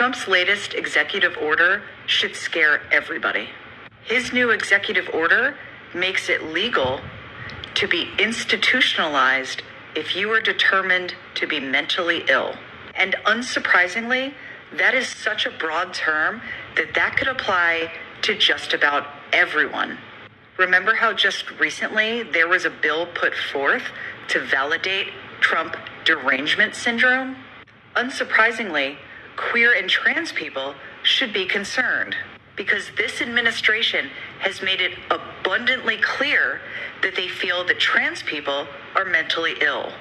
Trump's latest executive order should scare everybody. His new executive order makes it legal to be institutionalized if you are determined to be mentally ill. And unsurprisingly, that is such a broad term that could apply to just about everyone. Remember how just recently there was a bill put forth to validate Trump derangement syndrome? Unsurprisingly, queer and trans people should be concerned because this administration has made it abundantly clear that they feel that trans people are mentally ill.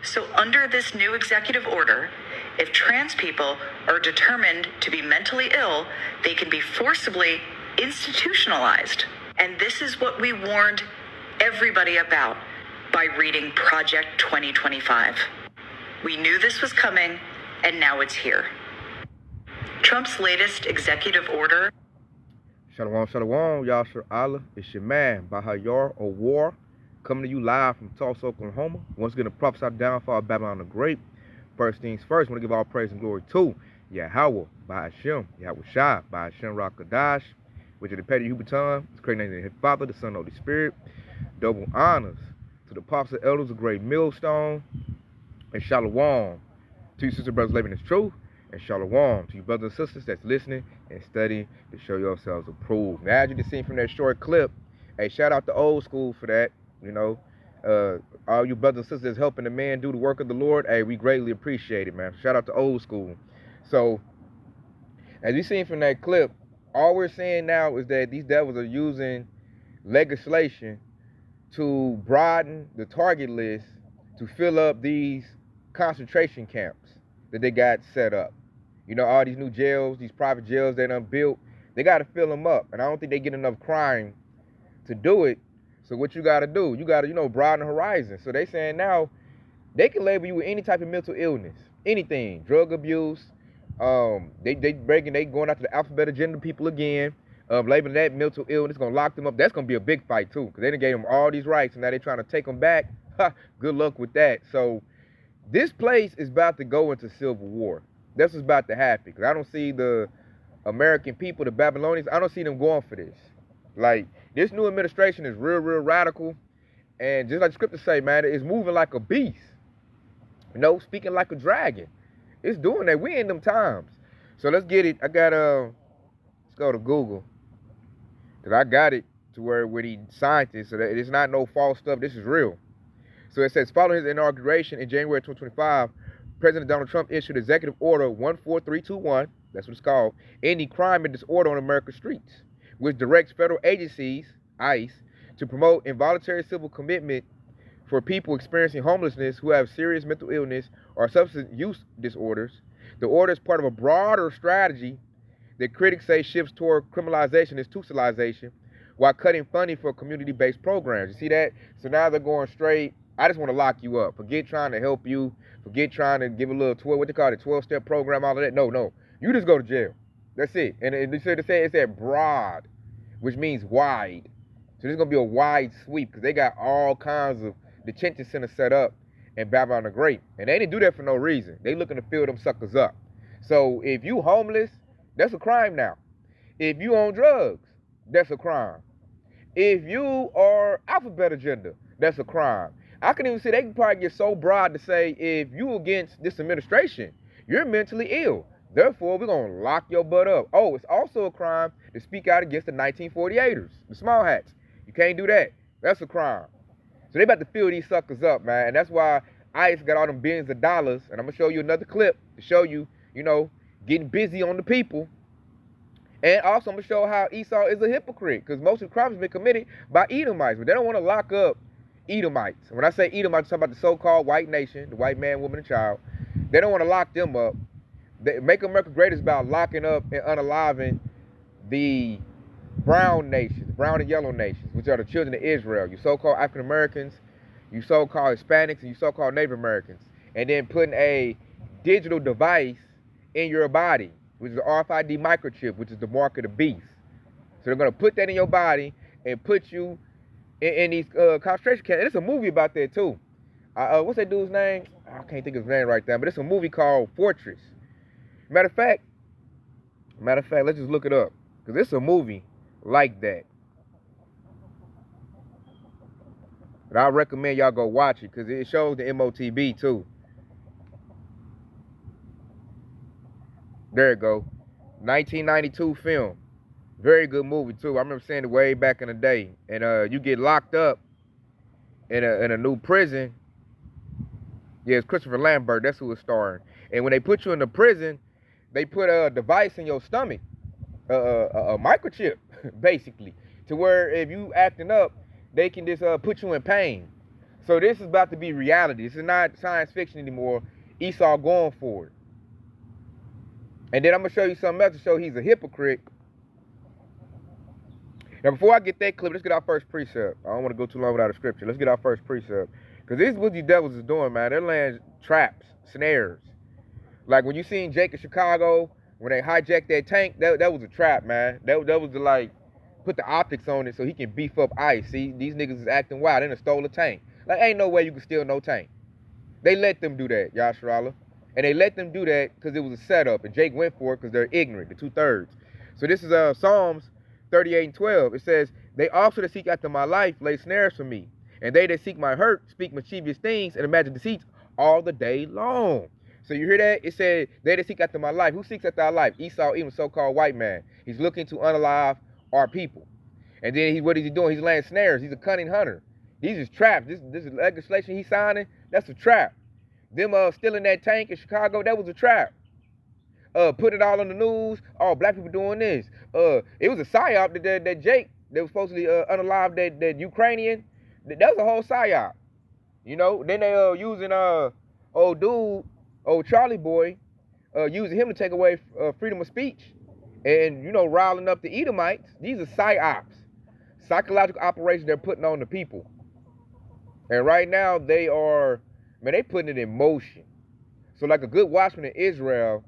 So under this new executive order, if trans people are determined to be mentally ill, they can be forcibly institutionalized. And this is what we warned everybody about by reading Project 2025. We knew this was coming, and now it's here. Trump's latest executive order. Shalom, shalom, Yashar Allah. It's your man, Bahayar or War, coming to you live from Tulsa, Oklahoma. Once again, the prophesy downfall of Babylon the Great. First things first, I want to give all praise and glory to Yahweh, by Hashem, Yahweh Shai, by Hashem Rakadash, which is the Petty Huberton, his great name is the Father, the Son, and the Holy Spirit. Double honors to the apostles and elders of Great Millstone, and shalom to you sister brothers living in truth, and shalom to you brothers and sisters that's listening and studying to show yourselves approved. Now, as you can see from that short clip, hey, shout out to Old School for that, you know. All you brothers and sisters that's helping the man do the work of the Lord, hey, we greatly appreciate it, man. Shout out to Old School. So, as you seen from that clip, all we're saying now is that these devils are using legislation to broaden the target list to fill up these concentration camps that they got set up. You know, all these new jails, these private jails they done built, they got to fill them up. And I don't think they get enough crime to do it. So what you got to do, you got to, you know, broaden the horizon. So they saying now they can label you with any type of mental illness, anything, drug abuse. They going after the alphabet agenda people again, labeling that mental illness, gonna lock them up. That's gonna be a big fight too, because they done gave them all these rights and now they're trying to take them back. Good luck with that. So this place is about to go into civil war. That's what's about to happen. Because I don't see the American people, the Babylonians, I don't see them going for this. Like, this new administration is real radical. And just like the scriptures say, man, it's moving like a beast. You know, speaking like a dragon. It's doing that. We in them times. So let's get it. I got, let's go to Google. Because I got it to where with the scientists, so that it's not no false stuff. This is real. So it says, following his inauguration in January 2025, President Donald Trump issued Executive Order 14321, that's what it's called, ending crime and disorder on America's streets, which directs federal agencies, ICE, to promote involuntary civil commitment for people experiencing homelessness who have serious mental illness or substance use disorders. The order is part of a broader strategy that critics say shifts toward criminalization and institutionalization while cutting funding for community-based programs. You see that? So now they're going straight, I just want to lock you up. Forget trying to help you. Forget trying to give a little 12-step program, all of that. No. You just go to jail. That's it. And they said broad, which means wide. So there's going to be a wide sweep because they got all kinds of detention centers set up in Babylon the Great. And they didn't do that for no reason. They looking to fill them suckers up. So if you homeless, that's a crime now. If you on drugs, that's a crime. If you are alphabet agenda, that's a crime. I can even see they can probably get so broad to say if you against this administration, you're mentally ill. Therefore, we're going to lock your butt up. Oh, it's also a crime to speak out against the 1948ers, the small hats. You can't do that. That's a crime. So they about to fill these suckers up, man. And that's why ICE got all them billions of dollars. And I'm going to show you another clip to show you, you know, getting busy on the people. And also I'm going to show how Esau is a hypocrite. Because most of the crimes have been committed by Edomites. But they don't want to lock up Edomites. When I say Edomites, I'm talking about the so-called white nation, the white man, woman, and child. They don't want to lock them up. Make America Great is about locking up and unaliving the brown nations, brown and yellow nations, which are the children of Israel. You so-called African Americans, you so-called Hispanics, and you so-called Native Americans. And then putting a digital device in your body, which is the RFID microchip, which is the mark of the beast. So they're going to put that in your body and put you in these concentration camps. And there's a movie about that too. What's that dude's name? I can't think of his name right now, but it's a movie called Fortress. Matter of fact, Matter of fact, let's just look it up. Because it's a movie like that. And I recommend y'all go watch it because it shows the MOTB too. There it go. 1992 film. Very good movie too. I remember seeing it way back in the day. And you get locked up in a new prison. Yeah, it's Christopher Lambert. That's who it's starring. And when they put you in the prison, they put a device in your stomach, a microchip, basically, to where if you acting up, they can just put you in pain. So this is about to be reality. This is not science fiction anymore. Esau going for it. And then I'm going to show you something else to show he's a hypocrite. Now, before I get that clip, let's get our first precept. I don't want to go too long without a scripture. Let's get our first precept. Because this is what these devils is doing, man. They're laying traps, snares. Like when you seen Jake in Chicago, when they hijacked that tank, that was a trap, man. That was to, like, put the optics on it so he can beef up ICE. See, these niggas is acting wild. They done stole a tank. Like, ain't no way you can steal no tank. They let them do that, Yasharala. And they let them do that because it was a setup. And Jake went for it because they're ignorant, the 2/3. So this is Psalms 38:12. It says, they also that seek after my life lay snares for me. And they that seek my hurt speak mischievous things and imagine deceits all the day long. So you hear that? It said, they that seek after my life. Who seeks after our life? Esau, even so-called white man. He's looking to unalive our people. And then what is he doing? He's laying snares. He's a cunning hunter. He's just trapped. This legislation he's signing, that's a trap. Them stealing that tank in Chicago, that was a trap. Put it all on the news. Oh, black people doing this. It was a psyop that Jake, that was supposed to unalive that Ukrainian. That was a whole psyop. You know, then they using old Charlie boy, using him to take away freedom of speech. And, you know, riling up the Edomites. These are psyops. Psychological operations they're putting on the people. And right now they are, man, they putting it in motion. So like a good watchman in Israel,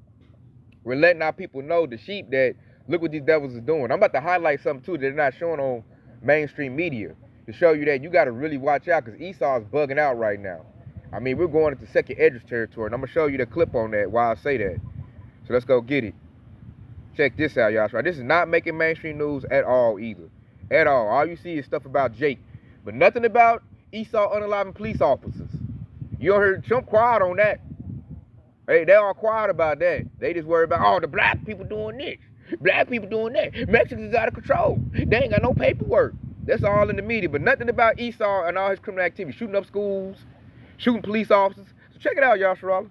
we're letting our people know, the sheep, that look what these devils is doing. I'm about to highlight something too that they're not showing on mainstream media to show you that you got to really watch out because Esau is bugging out right now. I mean, we're going into second Edris territory, and I'm going to show you the clip on that while I say that. So let's go get it. Check this out, y'all. This is not making mainstream news at all either. At all. All you see is stuff about Jake, but nothing about Esau unaliving police officers. You don't hear Trump quiet on that. Hey, they all quiet about that. They just worry about, oh, the black people doing this. Black people doing that. Mexicans is out of control. They ain't got no paperwork. That's all in the media, but nothing about Esau and all his criminal activity. Shooting up schools, shooting police officers. So check it out, y'all, Sharala.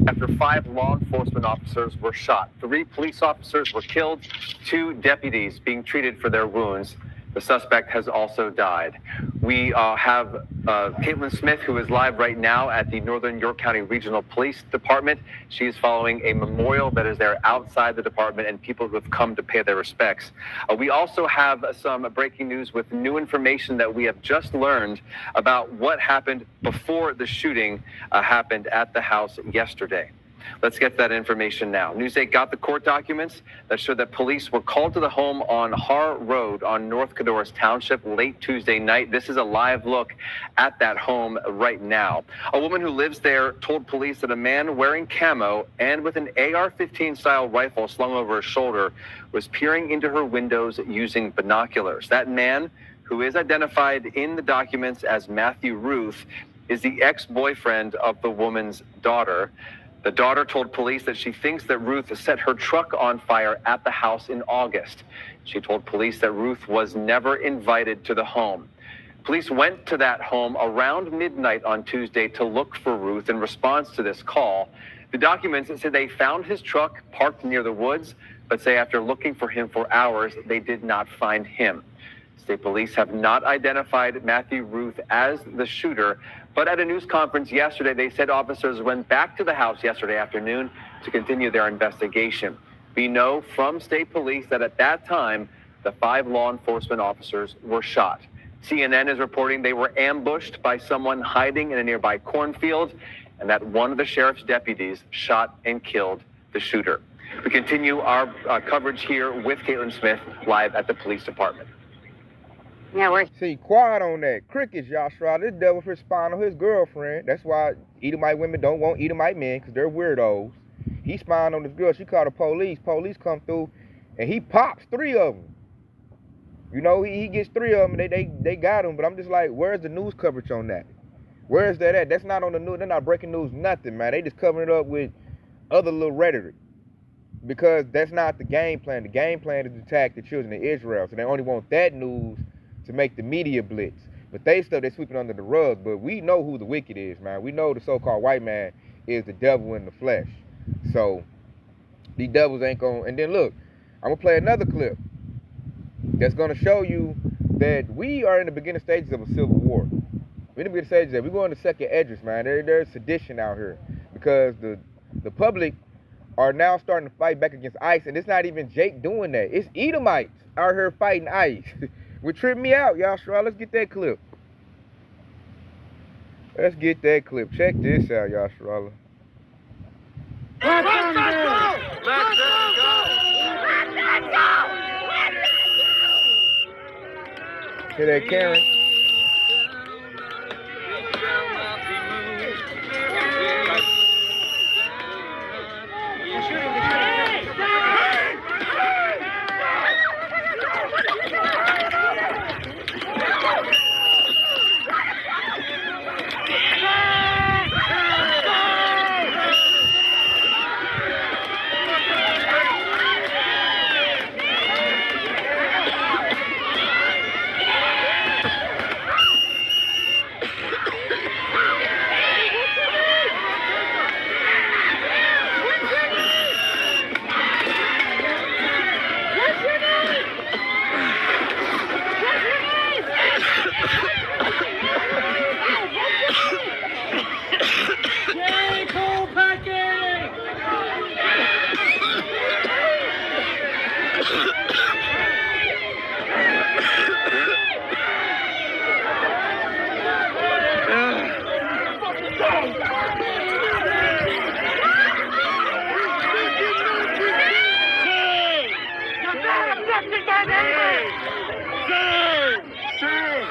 After 5 law enforcement officers were shot. 3 police officers were killed, 2 deputies being treated for their wounds. The suspect has also died. We have Caitlin Smith, who is live right now at the Northern York County Regional Police Department. She is following a memorial that is there outside the department and people who have come to pay their respects. We also have some breaking news with new information that we have just learned about what happened before the shooting happened at the house yesterday. Let's get that information now. Newsday got the court documents that show that police were called to the home on Har Road on North Codorus Township late Tuesday night. This is a live look at that home right now. A woman who lives there told police that a man wearing camo and with an AR-15 style rifle slung over his shoulder was peering into her windows using binoculars. That man, who is identified in the documents as Matthew Ruth, is the ex-boyfriend of the woman's daughter. The daughter told police that she thinks that Ruth set her truck on fire at the house in August. She told police that Ruth was never invited to the home. Police went to that home around midnight on Tuesday to look for Ruth in response to this call. The documents said they found his truck parked near the woods, but say after looking for him for hours, they did not find him. State police have not identified Matthew Ruth as the shooter, but at a news conference yesterday, they said officers went back to the house yesterday afternoon to continue their investigation. We know from state police that at that time, the 5 law enforcement officers were shot. CNN is reporting they were ambushed by someone hiding in a nearby cornfield, and that one of the sheriff's deputies shot and killed the shooter. We continue our coverage here with Caitlin Smith live at the police department. Yeah, we're... See, quiet on that. Crickets, Yashra. This devil for spying on his girlfriend. That's why Edomite women don't want Edomite men, because they're weirdos. He spying on this girl. She called the police. Police come through, and he pops 3 of them. You know, he gets 3 of them, and they got him. But I'm just like, where's the news coverage on that? Where is that at? That's not on the news. They're not breaking news, nothing, man. They just covering it up with other little rhetoric. Because that's not the game plan. The game plan is to attack the children of Israel. So they only want that news to make the media blitz. But they're sweeping under the rug. But we know who the wicked is, man. We know the so-called white man is the devil in the flesh. So these devils ain't going to... And then look, I'm going to play another clip that's going to show you that we are in the beginning stages of a civil war. We're in the beginning stages. We're going to second Edris, man. There's sedition out here. Because the public are now starting to fight back against ICE, and it's not even Jake doing that. It's Edomites out here fighting ICE. Which tripped me out, y'all. Let's get that clip. Let's get that clip. Check this out, y'all. Let's go! Let's go! Hear that, Karen?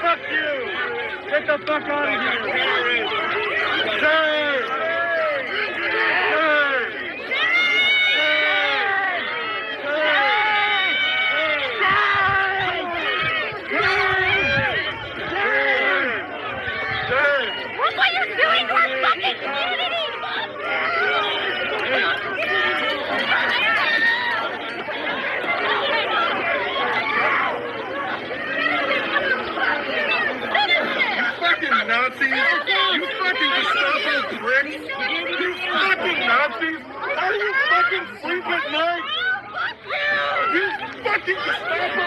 Fuck you! Get the fuck out of here! Sir! What are you doing to our fucking community? Nazis! You fucking Gestapo pricks! You fucking Nazis! Are you fucking sleep at night? You fucking Gestapo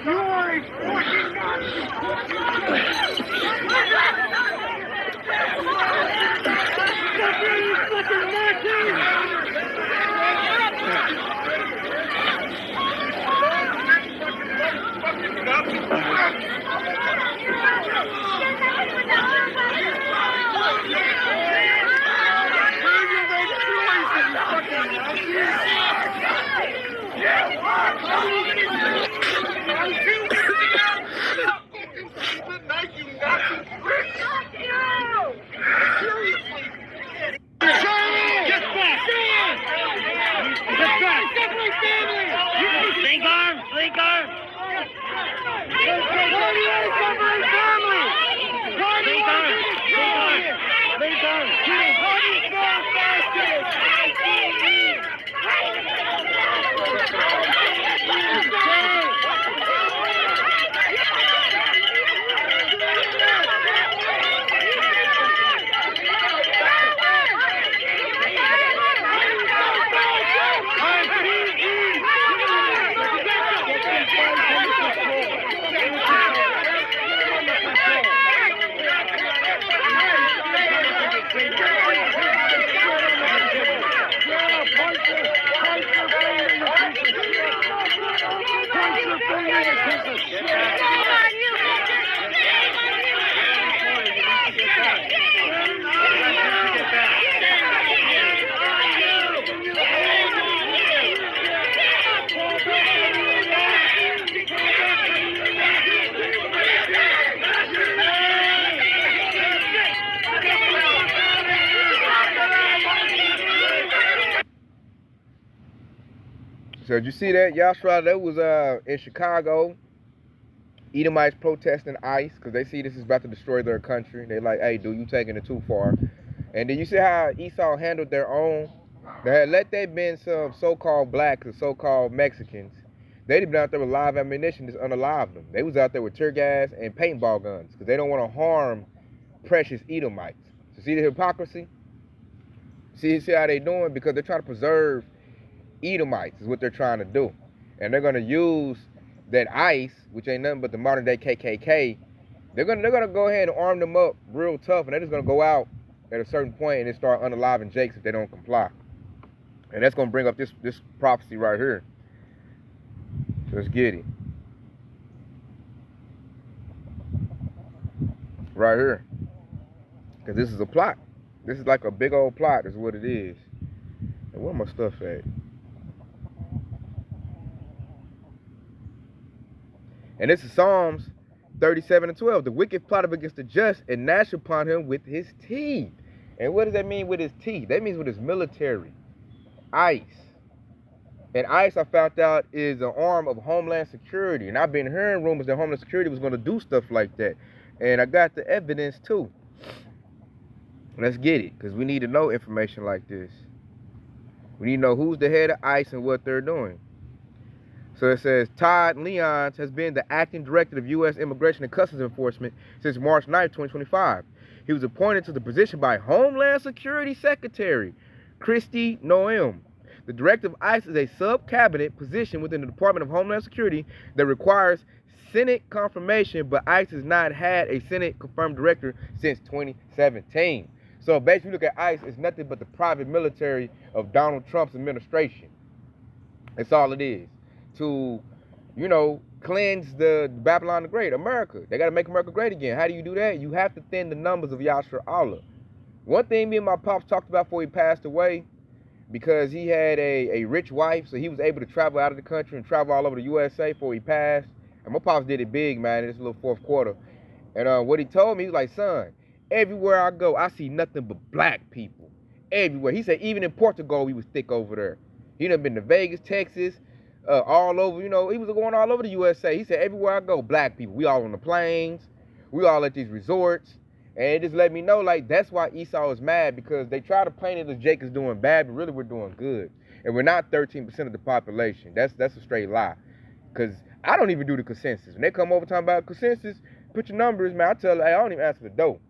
You are a fucking So did you see that? Yashra, that was in Chicago. Edomites protesting ICE because they see this is about to destroy their country. They like, hey, dude, you taking it too far. And then you see how Esau handled their own. They had let there been some so-called blacks or so-called Mexicans. They'd been out there with live ammunition just unalived them. They was out there with tear gas and paintball guns because they don't want to harm precious Edomites. So see the hypocrisy? See how they doing? Because they're trying to preserve Edomites is what they're trying to do. And they're going to use that ICE, which ain't nothing but the modern day KKK, they're gonna go ahead and arm them up real tough, and they're just gonna go out at a certain point and then start unaliving Jakes if they don't comply. And that's gonna bring up this prophecy right here. So let's get it. Right here. Because this is a plot. This is like a big old plot is what it is. And where my stuff at? And this is Psalms 37:12. The wicked plot up against the just and gnash upon him with his teeth. And what does that mean with his teeth? That means with his military. ICE. And ICE, I found out, is an arm of Homeland Security. And I've been hearing rumors that Homeland Security was going to do stuff like that. And I got the evidence too. Let's get it, because we need to know information like this. We need to know who's the head of ICE and what they're doing. So it says, Todd Leons has been the acting director of U.S. Immigration and Customs Enforcement since March 9, 2025. He was appointed to the position by Homeland Security Secretary Kristi Noem. The director of ICE is a sub-cabinet position within the Department of Homeland Security that requires Senate confirmation, but ICE has not had a Senate-confirmed director since 2017. So basically, look at ICE, it's nothing but the private military of Donald Trump's administration. That's all it is. To, you know, cleanse the Babylon the Great, America. They got to make America great again. How do you do that? You have to thin the numbers of Yashar Allah. One thing me and my pops talked about before he passed away, because he had a rich wife, so he was able to travel out of the country and travel all over the USA before he passed. And my pops did it big, man, in this little fourth quarter. And what he told me, he was like, son, everywhere I go, I see nothing but black people. Everywhere. He said even in Portugal, he was thick over there. He done been to Vegas, Texas, all over, you know, he was going all over the USA. He said, everywhere I go, black people. We all on the planes. We all at these resorts. And it just let me know, like, that's why Esau is mad, because they try to paint it as Jacob's doing bad, but really we're doing good. And we're not 13% of the population. That's a straight lie. Because I don't even do the consensus. When they come over talking about consensus, put your numbers, man, I tell them, hey, I don't even answer the door.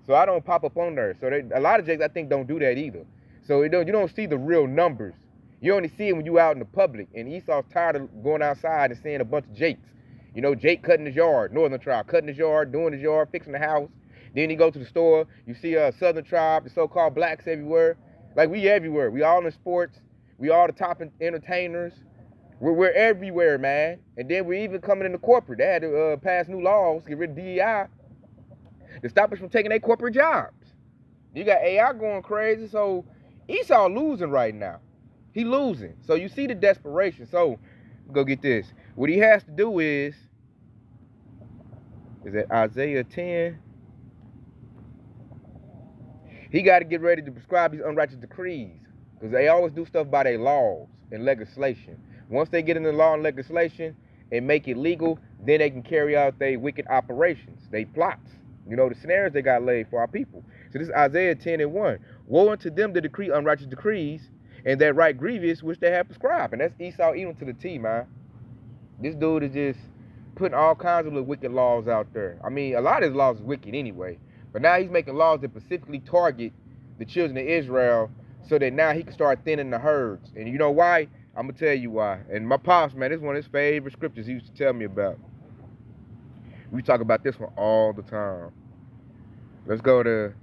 So I don't pop up on there. So a lot of Jakes, I think, don't do that either. So you don't see the real numbers. You only see it when you out in the public. And Esau's tired of going outside and seeing a bunch of Jakes. You know, Jake cutting his yard, Northern Tribe, cutting his yard, doing his yard, fixing the house. Then he go to the store, you see a Southern Tribe, the so-called blacks everywhere. Like, we everywhere. We all in sports. We all the top entertainers. We're everywhere, man. And then we're even coming into corporate. They had to pass new laws, get rid of DEI, to stop us from taking their corporate jobs. You got AI going crazy, so Esau losing right now. He losing. So you see the desperation. So, go get this. What he has to do is that Isaiah 10? He got to get ready to prescribe these unrighteous decrees, because they always do stuff by their laws and legislation. Once they get in the law and legislation and make it legal, then they can carry out their wicked operations, they plots. You know, the snares they got laid for our people. So this is Isaiah 10:1. Woe unto them that decree unrighteous decrees, and that right grievous which they have prescribed. And that's Esau Edom to the T, man. This dude is just putting all kinds of little wicked laws out there. I mean, a lot of his laws is wicked anyway. But now he's making laws that specifically target the children of Israel, so that now he can start thinning the herds. And you know why? I'm going to tell you why. And my pops, man, this is one of his favorite scriptures he used to tell me about. We talk about this one all the time. Let's go to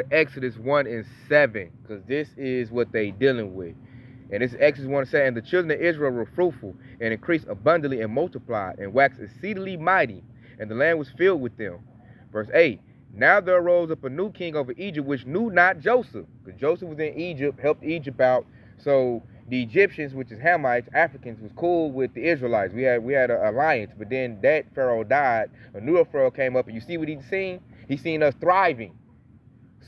Exodus 1:7, because this is what they dealing with. And this Exodus 1:7, and the children of Israel were fruitful and increased abundantly and multiplied and waxed exceedingly mighty, and the land was filled with them. Verse 8, now there arose up a new king over Egypt, which knew not Joseph, because Joseph was in Egypt, helped Egypt out. So the Egyptians, which is Hamites, Africans, was cool with the Israelites. We had an alliance, but then that Pharaoh died. A new Pharaoh came up, and you see what he's seen? He's seen us thriving.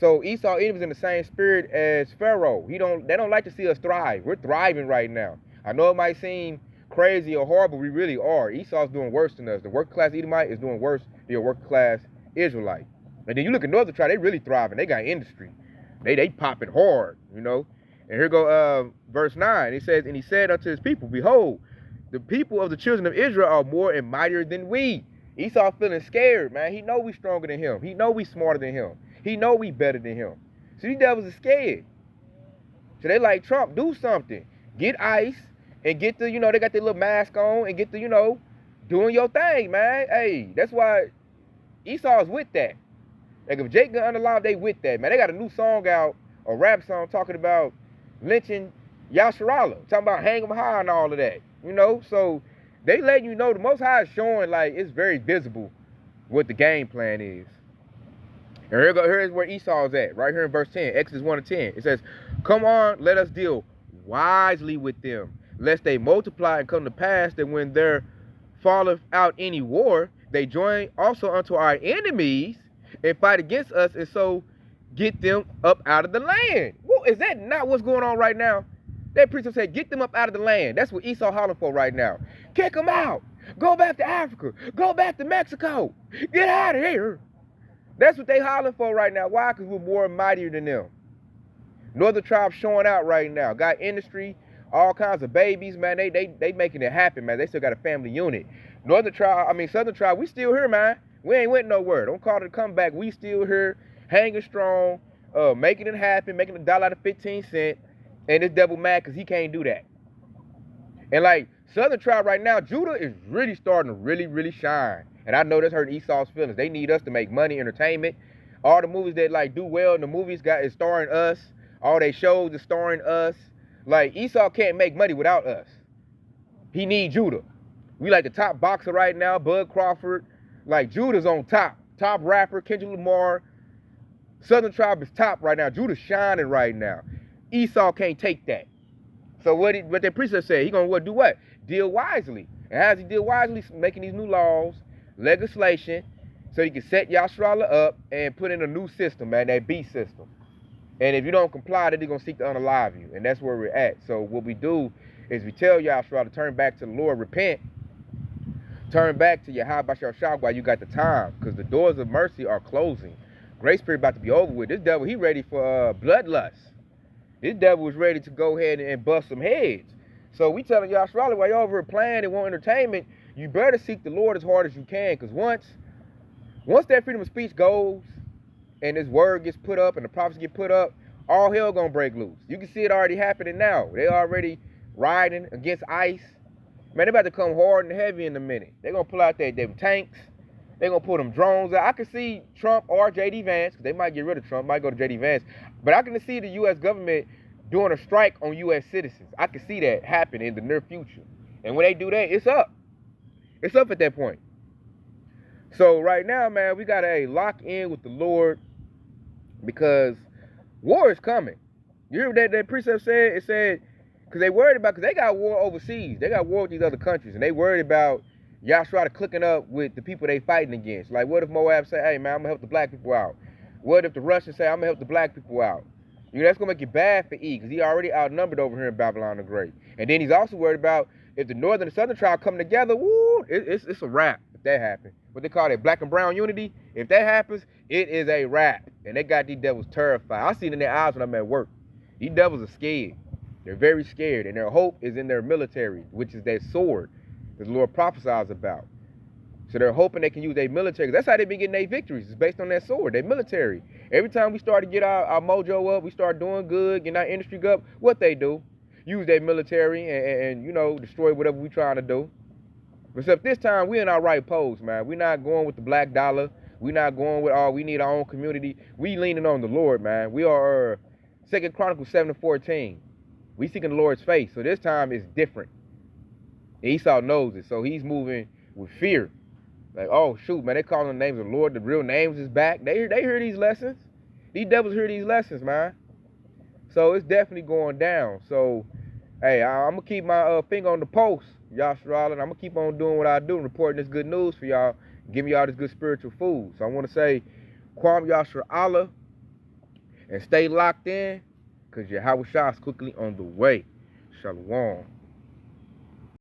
So Esau was in the same spirit as Pharaoh. They don't like to see us thrive. We're thriving right now. I know it might seem crazy or horrible, we really are. Esau's doing worse than us. The working class Edomite is doing worse than your working class Israelite. And then you look at Northern Tribe, they really thriving. They got industry. They popping hard, you know. And here go verse 9. It says, and he said unto his people, behold, the people of the children of Israel are more and mightier than we. Esau feeling scared, man. He know we stronger than him. He know we smarter than him. He know we better than him. So these devils are scared. So they like, Trump, do something. Get ICE and get the, you know, they got their little mask on and get the, you know, doing your thing, man. Hey, that's why Esau's with that. Like if Jake Gun Unalive, they with that, man. They got a new song out, a rap song talking about lynching Yasharala, talking about hang him high and all of that, you know. So they letting you know the Most High is showing, like, it's very visible what the game plan is. And here's where Esau's at, right here in verse 10, Exodus 1 and 10. It says, come on, let us deal wisely with them, lest they multiply and come to pass that when there falleth out any war, they join also unto our enemies and fight against us, and so get them up out of the land. Well, is that not what's going on right now? That preacher said, get them up out of the land. That's what Esau hollering for right now. Kick them out. Go back to Africa. Go back to Mexico. Get out of here. That's what they hollering for right now. Why? Because we're more mightier than them. Northern Tribe showing out right now. Got industry, all kinds of babies, man. They making it happen, man. They still got a family unit. Southern Tribe, we still here, man. We ain't went nowhere. Don't call it a comeback. We still here, hanging strong, making it happen, making $1 out of 15 cents. And this devil mad because he can't do that. And like Southern Tribe right now, Judah is really starting to really shine. And I know that's hurting Esau's feelings. They need us to make money, entertainment. All the movies that like do well in the movies is starring us. All they shows is starring us. Like Esau can't make money without us. He need Judah. We like the top boxer right now, Bud Crawford. Like Judah's on top. Top rapper, Kendrick Lamar. Southern Tribe is top right now. Judah's shining right now. Esau can't take that. So what that precept said, he gonna do what? Deal wisely. And how does he deal wisely? Making these new laws, legislation, so he can set Yasharala up and put in a new system, man, that beast system. And if you don't comply, then they're gonna seek to unalive you. And that's where we're at. So what we do is we tell Yasharala to turn back to the Lord, repent, turn back to Yahweh Shah while you got the time, because the doors of mercy are closing. Grace period about to be over with. This devil, he ready for bloodlust. This devil was ready to go ahead and bust some heads. So we telling y'all, while y'all over here playing and want entertainment, you better seek the Lord as hard as you can. Because once that freedom of speech goes and this word gets put up and the prophets get put up, all hell gonna break loose. You can see it already happening now. They already riding against ICE. Man, they about to come hard and heavy in a minute. They gonna pull out them tanks. They gonna pull them drones out. I can see Trump or J.D. Vance, because they might get rid of Trump, might go to J.D. Vance. But I can see the U.S. government doing a strike on U.S. citizens. I can see that happen in the near future. And when they do that, it's up. It's up at that point. So right now, man, we gotta lock in with the Lord, because war is coming. You hear what that precept said? It said, because they worried about, because they got war overseas. They got war with these other countries, and they worried about Yasharala clicking up with the people they fighting against. Like, what if Moab say, hey, man, I'm going to help the black people out? What if the Russians say, I'm going to help the black people out? You know, that's going to make it bad for E, because he already outnumbered over here in Babylon the Great. And then he's also worried about if the northern and southern tribe come together, woo, it's a wrap if that happens. What they call it, black and brown unity. If that happens, it is a wrap. And they got these devils terrified. I see it in their eyes when I'm at work. These devils are scared. They're very scared. And their hope is in their military, which is their sword. The Lord prophesies about. So they're hoping they can use their military. That's how they've been getting their victories. It's based on that sword, their military. Every time we start to get our mojo up, we start doing good, getting our industry up, what they do? Use their military and you know, destroy whatever we're trying to do. Except this time, we're in our right pose, man. We're not going with the black dollar. We're not going with, we need our own community. We leaning on the Lord, man. We are 2 Chronicles 7:14. We seeking the Lord's face. So this time it's different. Esau knows it, so he's moving with fear. Like, oh, shoot, man, they calling the names of the Lord. The real names is back. They hear these lessons. These devils hear these lessons, man. So it's definitely going down. So, hey, I'm going to keep my finger on the pulse, Yasharala, and I'm going to keep on doing what I do, reporting this good news for y'all, giving y'all this good spiritual food. So I want to say, Kwam Yasharala, And stay locked in, because your Yahweh Shah is quickly on the way. Shalom.